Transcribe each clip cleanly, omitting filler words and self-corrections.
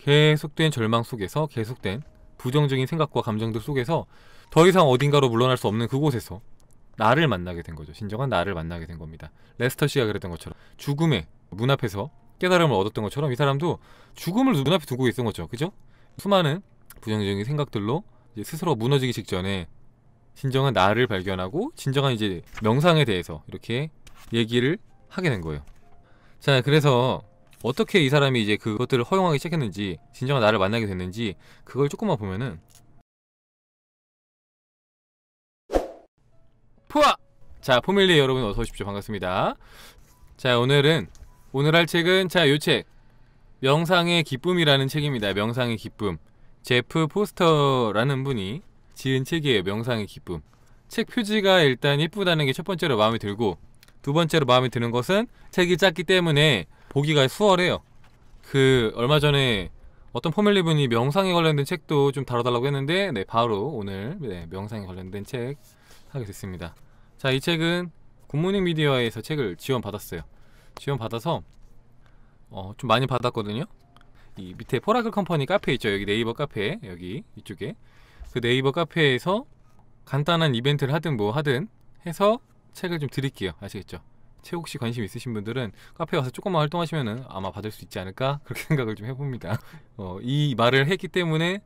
계속된 절망 속에서, 계속된 부정적인 생각과 감정들 속에서 더 이상 어딘가로 물러날 수 없는 그곳에서 나를 만나게 된 거죠. 진정한 나를 만나게 된 겁니다. 레스터 씨가 그랬던 것처럼 죽음의 문 앞에서 깨달음을 얻었던 것처럼 이 사람도 죽음을 눈앞에 두고 있던 거죠. 그죠? 수많은 부정적인 생각들로 이제 스스로 무너지기 직전에 진정한 나를 발견하고 진정한 이제 명상에 대해서 이렇게 얘기를 하게 된 거예요. 자, 그래서 어떻게 이 사람이 이제 그것들을 허용하기 시작했는지, 진정한 나를 만나게 됐는지, 그걸 조금만 보면은, 푸아! 자, 포밀리에 여러분 어서 오십시오. 반갑습니다. 자, 오늘 할 책은, 자, 요 책 명상의 기쁨이라는 책입니다. 명상의 기쁨. 제프 포스터라는 분이 지은 책이에요. 명상의 기쁨. 책 표지가 일단 예쁘다는 게 첫 번째로 마음에 들고, 두 번째로 마음에 드는 것은 책이 작기 때문에 보기가 수월해요. 얼마 전에 어떤 포밀리 분이 명상에 관련된 책도 좀 다뤄달라고 했는데, 네, 바로 오늘, 네, 명상에 관련된 책 하게 됐습니다. 자, 이 책은 굿모닝 미디어에서 책을 지원받았어요. 지원받아서 좀 많이 받았거든요. 이 밑에 포라클 컴퍼니 카페 있죠. 여기 네이버 카페, 여기 이쪽에 그 네이버 카페에서 간단한 이벤트를 하든 뭐 하든 해서 책을 좀 드릴게요. 아시겠죠? 책 혹시 관심 있으신 분들은 카페에 와서 조금만 활동하시면은 아마 받을 수 있지 않을까? 그렇게 생각을 좀 해봅니다. 이 말을 했기 때문에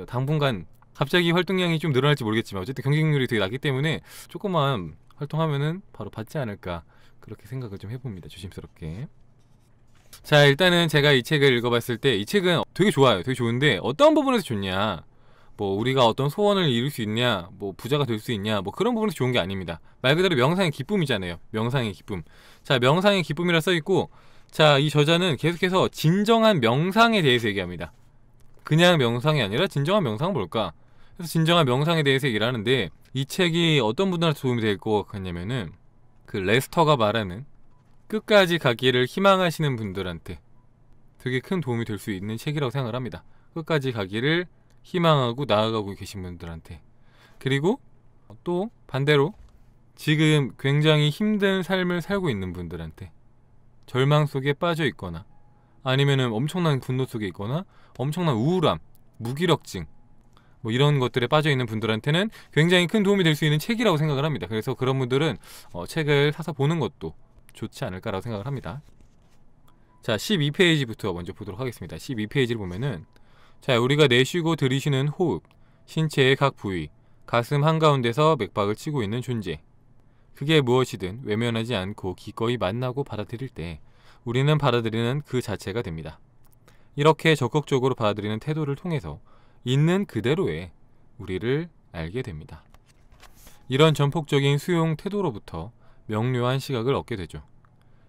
당분간 갑자기 활동량이 좀 늘어날지 모르겠지만 어쨌든 경쟁률이 되게 낮기 때문에 조금만 활동하면은 바로 받지 않을까, 그렇게 생각을 좀 해봅니다. 조심스럽게. 자, 일단은 제가 이 책을 읽어봤을 때 이 책은 되게 좋아요. 되게 좋은데 어떤 부분에서 좋냐, 뭐 우리가 어떤 소원을 이룰 수 있냐, 뭐 부자가 될 수 있냐, 뭐 그런 부분에서 좋은 게 아닙니다. 말 그대로 명상의 기쁨이잖아요. 명상의 기쁨. 자, 명상의 기쁨이라 써있고, 자, 이 저자는 계속해서 진정한 명상에 대해서 얘기합니다. 그냥 명상이 아니라 진정한 명상은 뭘까? 그래서 진정한 명상에 대해서 얘기를 하는데, 이 책이 어떤 분들한테 도움이 될 것 같냐면은 그 레스터가 말하는 끝까지 가기를 희망하시는 분들한테 되게 큰 도움이 될 수 있는 책이라고 생각을 합니다. 끝까지 가기를 희망하고 나아가고 계신 분들한테. 그리고 또 반대로 지금 굉장히 힘든 삶을 살고 있는 분들한테, 절망 속에 빠져 있거나 아니면은 엄청난 분노 속에 있거나 엄청난 우울함, 무기력증, 뭐 이런 것들에 빠져 있는 분들한테는 굉장히 큰 도움이 될 수 있는 책이라고 생각을 합니다. 그래서 그런 분들은 책을 사서 보는 것도 좋지 않을까라고 생각을 합니다. 자, 12페이지부터 먼저 보도록 하겠습니다. 12페이지를 보면은, 자, 우리가 내쉬고 들이쉬는 호흡, 신체의 각 부위, 가슴 한가운데서 맥박을 치고 있는 존재, 그게 무엇이든 외면하지 않고 기꺼이 만나고 받아들일 때 우리는 받아들이는 그 자체가 됩니다. 이렇게 적극적으로 받아들이는 태도를 통해서 있는 그대로의 우리를 알게 됩니다. 이런 전폭적인 수용 태도로부터 명료한 시각을 얻게 되죠.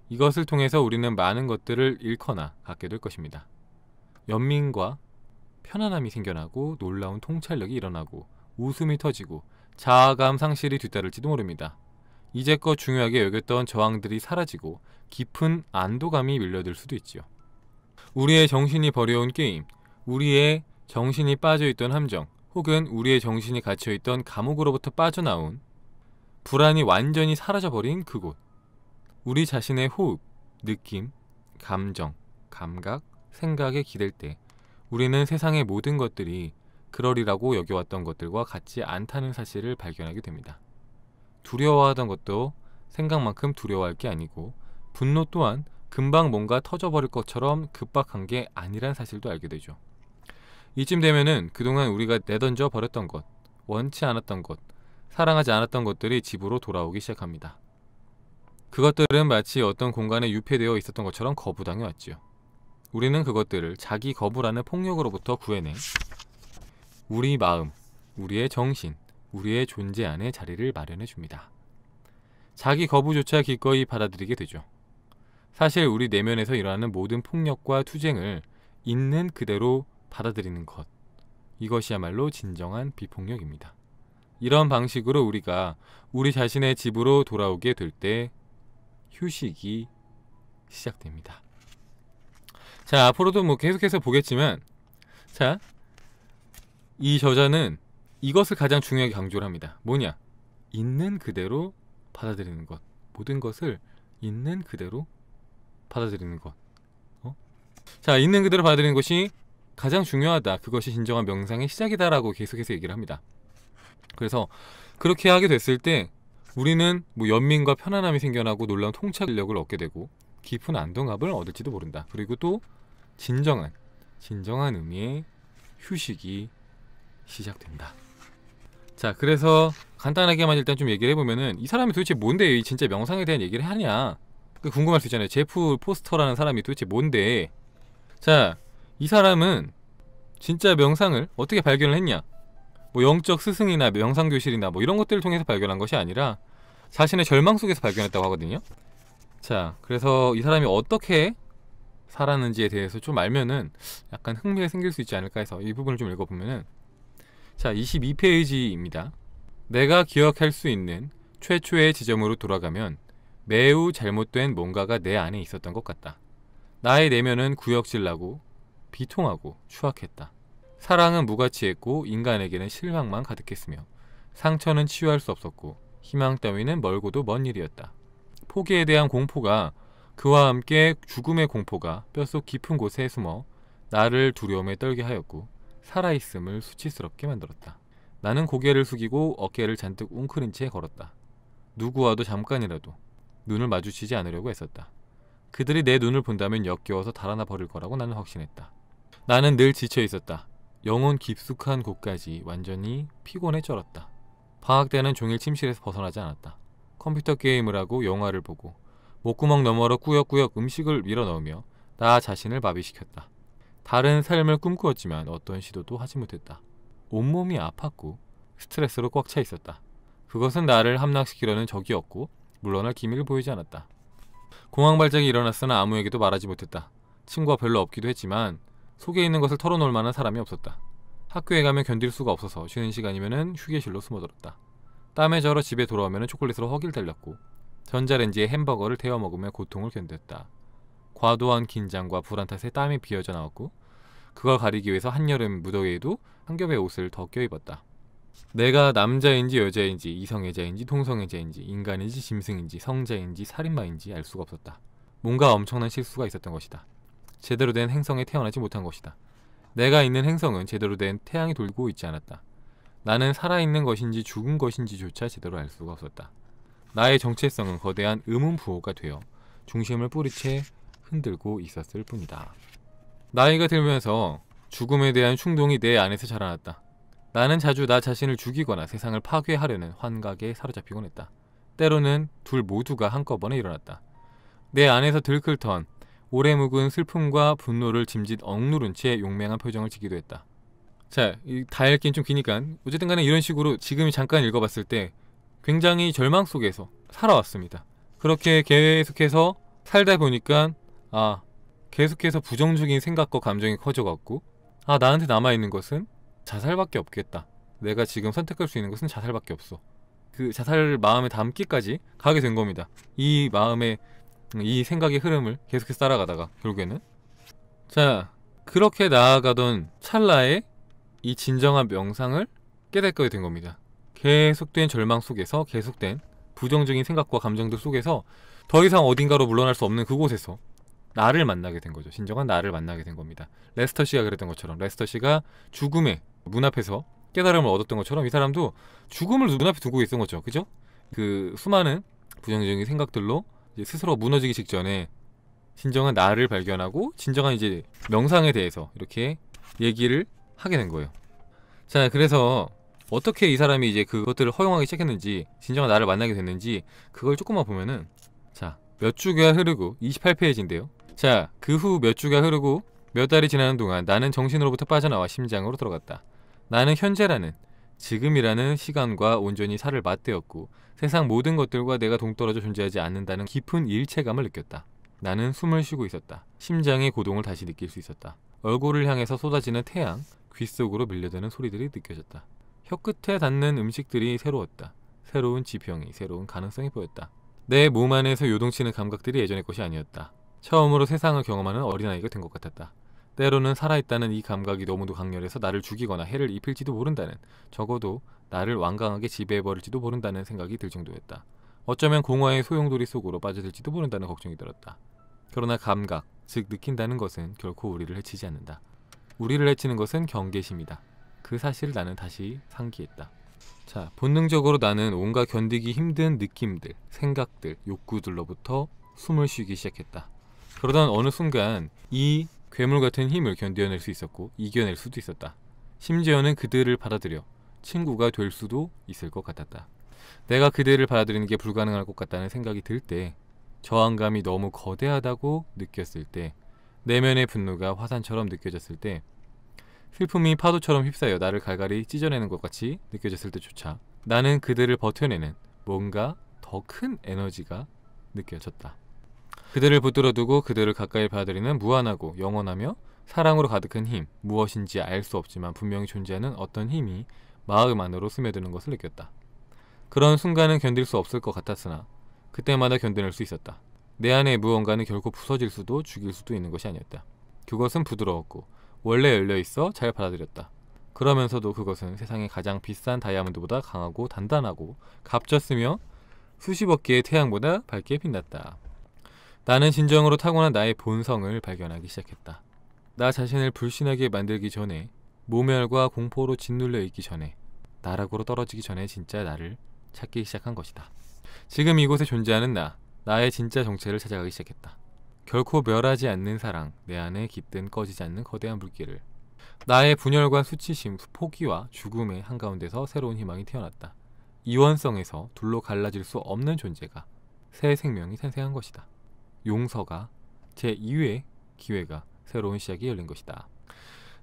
이것을 통해서 우리는 많은 것들을 잃거나 갖게 될 것입니다. 연민과 편안함이 생겨나고 놀라운 통찰력이 일어나고 웃음이 터지고 자아감 상실이 뒤따를지도 모릅니다. 이제껏 중요하게 여겼던 저항들이 사라지고 깊은 안도감이 밀려들 수도 있지요. 우리의 정신이 버려온 게임, 우리의 정신이 빠져있던 함정, 혹은 우리의 정신이 갇혀있던 감옥으로부터 빠져나온 불안이 완전히 사라져버린 그곳. 우리 자신의 호흡, 느낌, 감정, 감각, 생각에 기댈 때 우리는 세상의 모든 것들이 그러리라고 여겨왔던 것들과 같지 않다는 사실을 발견하게 됩니다. 두려워하던 것도 생각만큼 두려워할 게 아니고, 분노 또한 금방 뭔가 터져버릴 것처럼 급박한 게 아니란 사실도 알게 되죠. 이쯤 되면은 그동안 우리가 내던져 버렸던 것, 원치 않았던 것, 사랑하지 않았던 것들이 집으로 돌아오기 시작합니다. 그것들은 마치 어떤 공간에 유폐되어 있었던 것처럼 거부당해 왔지요. 우리는 그것들을 자기 거부라는 폭력으로부터 구해내 우리 마음, 우리의 정신, 우리의 존재 안에 자리를 마련해 줍니다. 자기 거부조차 기꺼이 받아들이게 되죠. 사실 우리 내면에서 일어나는 모든 폭력과 투쟁을 있는 그대로 받아들이는 것, 이것이야말로 진정한 비폭력입니다. 이런 방식으로 우리가 우리 자신의 집으로 돌아오게 될 때 휴식이 시작됩니다. 자, 앞으로도 뭐 계속해서 보겠지만, 자, 이 저자는 이것을 가장 중요하게 강조를 합니다. 뭐냐? 있는 그대로 받아들이는 것. 모든 것을 있는 그대로 받아들이는 것. 자, 있는 그대로 받아들이는 것이 가장 중요하다. 그것이 진정한 명상의 시작이다라고 계속해서 얘기를 합니다. 그래서 그렇게 하게 됐을 때 우리는 뭐 연민과 편안함이 생겨나고 놀라운 통찰력을 얻게 되고 깊은 안정감을 얻을지도 모른다. 그리고 또 진정한 의미의 휴식이 시작된다. 자, 그래서 간단하게만 일단 좀 얘기를 해보면은 이 사람이 도대체 뭔데 이 진짜 명상에 대한 얘기를 하냐 궁금할 수 있잖아요. 제프 포스터라는 사람이 도대체 뭔데. 자, 이 사람은 진짜 명상을 어떻게 발견을 했냐, 뭐 영적 스승이나 명상교실이나 뭐 이런 것들을 통해서 발견한 것이 아니라 자신의 절망 속에서 발견했다고 하거든요. 자, 그래서 이 사람이 어떻게 살았는지에 대해서 좀 알면은 약간 흥미가 생길 수 있지 않을까 해서 이 부분을 좀 읽어보면은, 자, 22페이지입니다. 내가 기억할 수 있는 최초의 지점으로 돌아가면 매우 잘못된 뭔가가 내 안에 있었던 것 같다. 나의 내면은 구역질나고 비통하고 추악했다. 사랑은 무가치했고 인간에게는 실망만 가득했으며 상처는 치유할 수 없었고 희망 따위는 멀고도 먼 일이었다. 포기에 대한 공포가, 그와 함께 죽음의 공포가 뼛속 깊은 곳에 숨어 나를 두려움에 떨게 하였고 살아있음을 수치스럽게 만들었다. 나는 고개를 숙이고 어깨를 잔뜩 웅크린 채 걸었다. 누구와도 잠깐이라도 눈을 마주치지 않으려고 애썼다. 그들이 내 눈을 본다면 역겨워서 달아나 버릴 거라고 나는 확신했다. 나는 늘 지쳐 있었다. 영혼 깊숙한 곳까지 완전히 피곤에 쩔었다. 방학 때는 종일 침실에서 벗어나지 않았다. 컴퓨터 게임을 하고 영화를 보고 목구멍 너머로 꾸역꾸역 음식을 밀어넣으며 나 자신을 마비시켰다. 다른 삶을 꿈꾸었지만 어떤 시도도 하지 못했다. 온몸이 아팠고 스트레스로 꽉 차 있었다. 그것은 나를 함락시키려는 적이었고 물러날 기미를 보이지 않았다. 공황 발작이 일어났으나 아무에게도 말하지 못했다. 친구가 별로 없기도 했지만 속에 있는 것을 털어놓을 만한 사람이 없었다. 학교에 가면 견딜 수가 없어서 쉬는 시간이면 휴게실로 숨어들었다. 땀에 절어 집에 돌아오면 초콜릿으로 허기를 달렸고 전자레인지에 햄버거를 데워 먹으며 고통을 견뎠다. 과도한 긴장과 불안 탓에 땀이 비어져 나왔고 그걸 가리기 위해서 한여름 무더위에도 한 겹의 옷을 더 껴입었다. 내가 남자인지 여자인지 이성애자인지 동성애자인지 인간인지 짐승인지 성자인지 살인마인지 알 수가 없었다. 뭔가 엄청난 실수가 있었던 것이다. 제대로 된 행성에 태어나지 못한 것이다. 내가 있는 행성은 제대로 된 태양이 돌고 있지 않았다. 나는 살아있는 것인지 죽은 것인지조차 제대로 알 수가 없었다. 나의 정체성은 거대한 의문부호가 되어 중심을 뿌리채 흔들고 있었을 뿐이다. 나이가 들면서 죽음에 대한 충동이 내 안에서 자라났다. 나는 자주 나 자신을 죽이거나 세상을 파괴하려는 환각에 사로잡히곤 했다. 때로는 둘 모두가 한꺼번에 일어났다. 내 안에서 들끓던 오래 묵은 슬픔과 분노를 짐짓 억누른 채 용맹한 표정을 지기도 했다. 자, 다 읽긴 좀 기니까 어쨌든 간에 이런 식으로 지금 잠깐 읽어봤을 때 굉장히 절망 속에서 살아왔습니다. 그렇게 계속해서 살다 보니까 계속해서 부정적인 생각과 감정이 커져갖고 나한테 남아있는 것은 자살밖에 없겠다. 내가 지금 선택할 수 있는 것은 자살밖에 없어. 그 자살을 마음에 담기까지 가게 된 겁니다. 이 마음의 이 생각의 흐름을 계속해서 따라가다가 결국에는, 자, 그렇게 나아가던 찰나에 이 진정한 명상을 깨닫게 된 겁니다. 계속된 절망 속에서, 계속된 부정적인 생각과 감정들 속에서 더 이상 어딘가로 물러날 수 없는 그곳에서 나를 만나게 된 거죠. 진정한 나를 만나게 된 겁니다. 레스터 씨가 그랬던 것처럼, 레스터 씨가 죽음의 문 앞에서 깨달음을 얻었던 것처럼 이 사람도 죽음을 눈앞에 두고 있던 거죠. 그죠? 그 수많은 부정적인 생각들로 이제 스스로 무너지기 직전에 진정한 나를 발견하고 진정한 이제 명상에 대해서 이렇게 얘기를 하게 된 거예요. 자, 그래서 어떻게 이 사람이 이제 그것들을 허용하기 시작했는지, 진정한 나를 만나게 됐는지 그걸 조금만 보면은, 자, 몇 주가 흐르고 28페이지인데요. 자, 그 후 몇 주가 흐르고 몇 달이 지나는 동안 나는 정신으로부터 빠져나와 심장으로 들어갔다. 나는 현재라는, 지금이라는 시간과 온전히 살을 맞대었고 세상 모든 것들과 내가 동떨어져 존재하지 않는다는 깊은 일체감을 느꼈다. 나는 숨을 쉬고 있었다. 심장의 고동을 다시 느낄 수 있었다. 얼굴을 향해서 쏟아지는 태양, 귓속으로 밀려드는 소리들이 느껴졌다. 혀끝에 닿는 음식들이 새로웠다. 새로운 지평이, 새로운 가능성이 보였다. 내 몸 안에서 요동치는 감각들이 예전의 것이 아니었다. 처음으로 세상을 경험하는 어린아이가 된 것 같았다. 때로는 살아있다는 이 감각이 너무도 강렬해서 나를 죽이거나 해를 입힐지도 모른다는, 적어도 나를 완강하게 지배해버릴지도 모른다는 생각이 들 정도였다. 어쩌면 공허의 소용돌이 속으로 빠져들지도 모른다는 걱정이 들었다. 그러나 감각, 즉 느낀다는 것은 결코 우리를 해치지 않는다. 우리를 해치는 것은 경계심이다. 그 사실을 나는 다시 상기했다. 자, 본능적으로 나는 온갖 견디기 힘든 느낌들, 생각들, 욕구들로부터 숨을 쉬기 시작했다. 그러던 어느 순간 이 괴물 같은 힘을 견뎌낼 수 있었고 이겨낼 수도 있었다. 심지어는 그들을 받아들여 친구가 될 수도 있을 것 같았다. 내가 그들을 받아들이는 게 불가능할 것 같다는 생각이 들 때, 저항감이 너무 거대하다고 느꼈을 때, 내면의 분노가 화산처럼 느껴졌을 때, 슬픔이 파도처럼 휩싸여 나를 갈갈이 찢어내는 것 같이 느껴졌을 때조차 나는 그들을 버텨내는 뭔가 더 큰 에너지가 느껴졌다. 그들을 붙들어 두고 그들을 가까이 받아들이는 무한하고 영원하며 사랑으로 가득한 힘, 무엇인지 알 수 없지만 분명히 존재하는 어떤 힘이 마음 안으로 스며드는 것을 느꼈다. 그런 순간은 견딜 수 없을 것 같았으나 그때마다 견뎌낼 수 있었다. 내 안에 무언가는 결코 부서질 수도 죽일 수도 있는 것이 아니었다. 그것은 부드러웠고 원래 열려있어 잘 받아들였다. 그러면서도 그것은 세상의 가장 비싼 다이아몬드보다 강하고 단단하고 값졌으며 수십억 개의 태양보다 밝게 빛났다. 나는 진정으로 타고난 나의 본성을 발견하기 시작했다. 나 자신을 불신하게 만들기 전에, 모멸과 공포로 짓눌려 있기 전에, 나락으로 떨어지기 전에 진짜 나를 찾기 시작한 것이다. 지금 이곳에 존재하는 나의 진짜 정체를 찾아가기 시작했다. 결코 멸하지 않는 사랑, 내 안에 깃든 꺼지지 않는 거대한 물기를. 나의 분열과 수치심, 포기와 죽음의 한가운데서 새로운 희망이 태어났다. 이원성에서 둘로 갈라질 수 없는 존재가, 새 생명이 탄생한 것이다. 용서가, 제2회 기회가, 새로운 시작이 열린 것이다.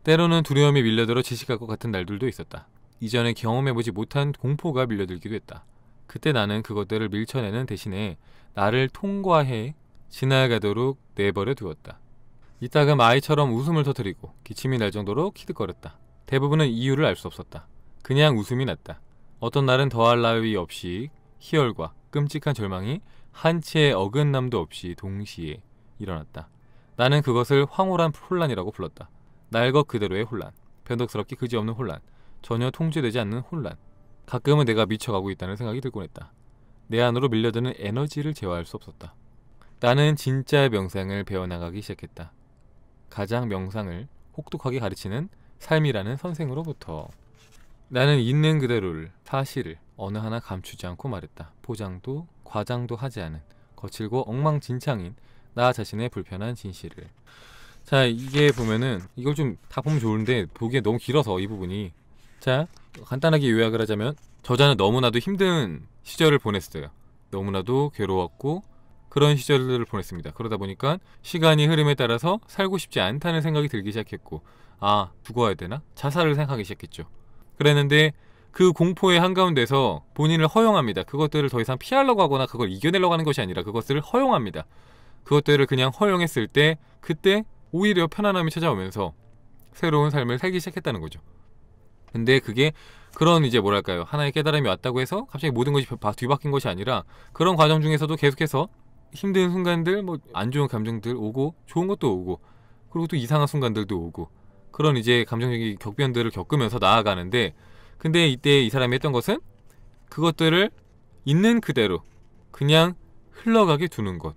때로는 두려움이 밀려들어 지식할 것 같은 날들도 있었다. 이전에 경험해보지 못한 공포가 밀려들기도 했다. 그때 나는 그것들을 밀쳐내는 대신에 나를 통과해 지나가도록 내버려 두었다. 이따금 아이처럼 웃음을 터뜨리고 기침이 날 정도로 키득거렸다. 대부분은 이유를 알 수 없었다. 그냥 웃음이 났다. 어떤 날은 더할 나위 없이 희열과 끔찍한 절망이 한 채의 어긋남도 없이 동시에 일어났다. 나는 그것을 황홀한 혼란이라고 불렀다. 날 것 그대로의 혼란, 변덕스럽게 그지없는 혼란, 전혀 통제되지 않는 혼란. 가끔은 내가 미쳐가고 있다는 생각이 들곤 했다. 내 안으로 밀려드는 에너지를 제어할 수 없었다. 나는 진짜 명상을 배워나가기 시작했다. 가장 명상을 혹독하게 가르치는 삶이라는 선생으로부터. 나는 있는 그대로를, 사실을 어느 하나 감추지 않고 말했다. 포장도 과장도 하지 않은 거칠고 엉망진창인 나 자신의 불편한 진실을. 자, 이게 보면은 이걸 좀 다 보면 좋은데 보기에 너무 길어서 이 부분이. 자, 간단하게 요약을 하자면 저자는 너무나도 힘든 시절을 보냈어요. 너무나도 괴로웠고 그런 시절들을 보냈습니다. 그러다 보니까 시간이 흐름에 따라서 살고 싶지 않다는 생각이 들기 시작했고, 아, 죽어야 되나? 자살을 생각하기 시작했죠. 그랬는데 그 공포의 한가운데서 본인을 허용합니다. 그것들을 더 이상 피하려고 하거나 그걸 이겨내려고 하는 것이 아니라 그것들을 허용합니다. 그것들을 그냥 허용했을 때 그때 오히려 편안함이 찾아오면서 새로운 삶을 살기 시작했다는 거죠. 근데 그게 그런 이제 뭐랄까요, 하나의 깨달음이 왔다고 해서 갑자기 모든 것이 뒤바뀐 것이 아니라 그런 과정 중에서도 계속해서 힘든 순간들, 뭐 안 좋은 감정들 오고 좋은 것도 오고 그리고 또 이상한 순간들도 오고 그런 이제 감정적인 격변들을 겪으면서 나아가는데, 근데 이때 이 사람이 했던 것은 그것들을 있는 그대로 그냥 흘러가게 두는 것.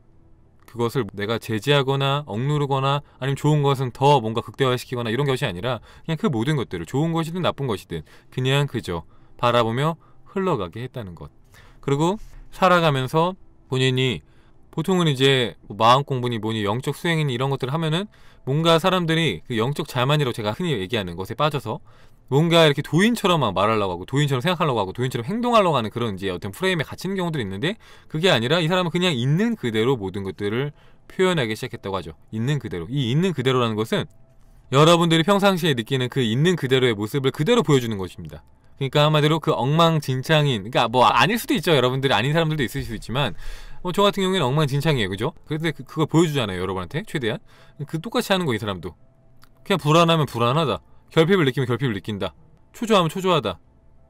그것을 내가 제지하거나 억누르거나 아니면 좋은 것은 더 뭔가 극대화시키거나 이런 것이 아니라 그냥 그 모든 것들을, 좋은 것이든 나쁜 것이든 그냥 그저 바라보며 흘러가게 했다는 것. 그리고 살아가면서 본인이 보통은 이제 마음 공부니 뭐니 영적 수행이니 이런 것들을 하면은 뭔가 사람들이 그 영적 자만이라고 제가 흔히 얘기하는 것에 빠져서 뭔가 이렇게 도인처럼 막 말하려고 하고 도인처럼 생각하려고 하고 도인처럼 행동하려고 하는 그런 이제 어떤 프레임에 갇히는 경우들이 있는데, 그게 아니라 이 사람은 그냥 있는 그대로 모든 것들을 표현하기 시작했다고 하죠. 있는 그대로. 이 있는 그대로라는 것은 여러분들이 평상시에 느끼는 그 있는 그대로의 모습을 그대로 보여주는 것입니다. 그러니까 한마디로 그 엉망진창인, 그러니까 뭐 아닐 수도 있죠. 여러분들이 아닌 사람들도 있을 수 있지만 저 같은 경우에는 엉망진창이에요. 그죠? 그런데 그걸 보여주잖아요. 여러분한테 최대한. 그 똑같이 하는 거, 이 사람도. 그냥 불안하면 불안하다. 결핍을 느끼면 결핍을 느낀다. 초조하면 초조하다.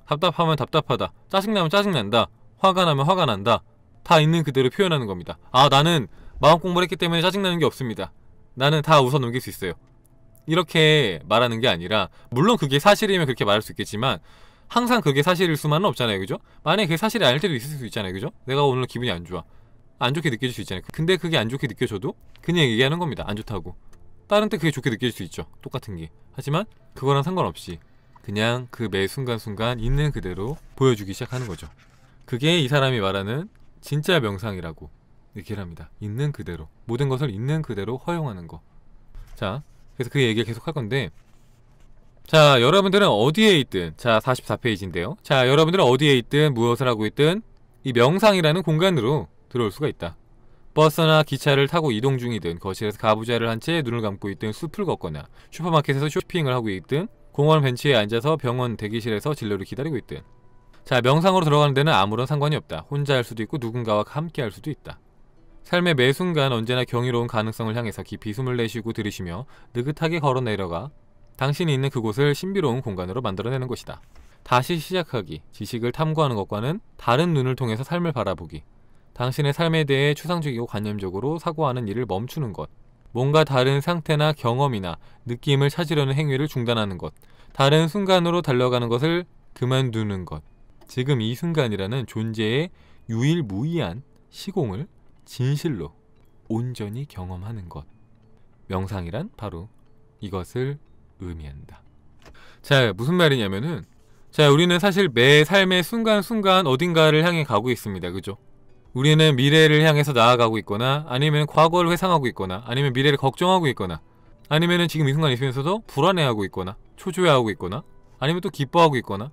답답하면 답답하다. 짜증나면 짜증난다. 화가 나면 화가 난다. 다 있는 그대로 표현하는 겁니다. 아, 나는 마음 공부를 했기 때문에 짜증나는 게 없습니다. 나는 다 웃어 넘길 수 있어요. 이렇게 말하는 게 아니라, 물론 그게 사실이면 그렇게 말할 수 있겠지만 항상 그게 사실일 수만은 없잖아요. 그죠? 만약에 그게 사실이 아닐 때도 있을 수 있잖아요. 그죠? 내가 오늘 기분이 안 좋아. 안 좋게 느껴질 수 있잖아요. 근데 그게 안 좋게 느껴져도 그냥 얘기하는 겁니다. 안 좋다고. 다른 때 그게 좋게 느껴질 수 있죠. 똑같은 게. 하지만 그거랑 상관없이 그냥 그 매 순간순간 있는 그대로 보여주기 시작하는 거죠. 그게 이 사람이 말하는 진짜 명상이라고 얘기를 합니다. 있는 그대로. 모든 것을 있는 그대로 허용하는 거. 자, 그래서 그 얘기를 계속 할 건데, 자, 여러분들은 어디에 있든, 자, 44페이지인데요. 자, 여러분들은 어디에 있든 무엇을 하고 있든 이 명상이라는 공간으로 들어올 수가 있다. 버스나 기차를 타고 이동 중이든, 거실에서 가부좌를 한 채 눈을 감고 있든, 숲을 걷거나 슈퍼마켓에서 쇼핑을 하고 있든, 공원 벤치에 앉아서 병원 대기실에서 진료를 기다리고 있든. 자, 명상으로 들어가는 데는 아무런 상관이 없다. 혼자 할 수도 있고 누군가와 함께 할 수도 있다. 삶의 매 순간 언제나 경이로운 가능성을 향해서 깊이 숨을 내쉬고 들이쉬며 느긋하게 걸어 내려가 당신이 있는 그곳을 신비로운 공간으로 만들어내는 것이다. 다시 시작하기, 지식을 탐구하는 것과는 다른 눈을 통해서 삶을 바라보기, 당신의 삶에 대해 추상적이고 관념적으로 사고하는 일을 멈추는 것, 뭔가 다른 상태나 경험이나 느낌을 찾으려는 행위를 중단하는 것, 다른 순간으로 달려가는 것을 그만두는 것, 지금 이 순간이라는 존재의 유일무이한 시공을 진실로 온전히 경험하는 것. 명상이란 바로 이것을 의미한다. 자, 무슨 말이냐면은, 자, 우리는 사실 매 삶의 순간순간 어딘가를 향해 가고 있습니다. 그죠? 우리는 미래를 향해서 나아가고 있거나, 아니면 과거를 회상하고 있거나, 아니면 미래를 걱정하고 있거나, 아니면은 지금 이 순간 있으면서도 불안해하고 있거나, 초조해하고 있거나, 아니면 또 기뻐하고 있거나,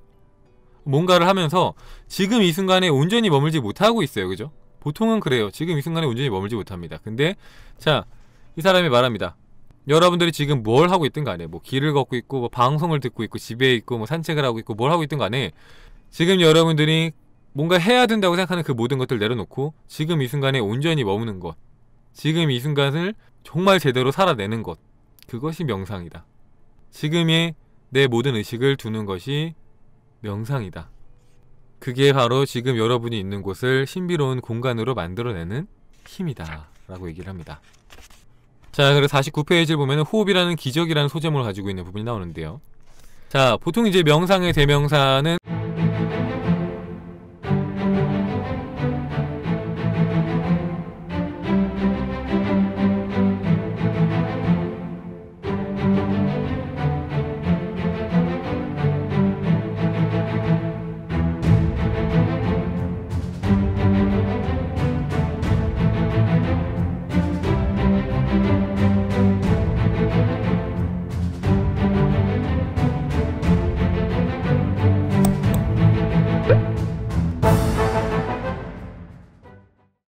뭔가를 하면서 지금 이 순간에 온전히 머물지 못하고 있어요. 그죠? 보통은 그래요. 지금 이 순간에 온전히 머물지 못합니다. 근데 자, 이 사람이 말합니다. 여러분들이 지금 뭘 하고 있든 간에, 뭐 길을 걷고 있고, 뭐 방송을 듣고 있고, 집에 있고, 뭐 산책을 하고 있고, 뭘 하고 있든 간에 지금 여러분들이 뭔가 해야 된다고 생각하는 그 모든 것들 내려놓고 지금 이 순간에 온전히 머무는 것, 지금 이 순간을 정말 제대로 살아내는 것, 그것이 명상이다. 지금의 내 모든 의식을 두는 것이 명상이다. 그게 바로 지금 여러분이 있는 곳을 신비로운 공간으로 만들어내는 힘이다 라고 얘기를 합니다. 자, 그래서 49페이지를 보면 호흡이라는 기적이라는 소제목을 가지고 있는 부분이 나오는데요. 자, 보통 이제 명상의 대명사는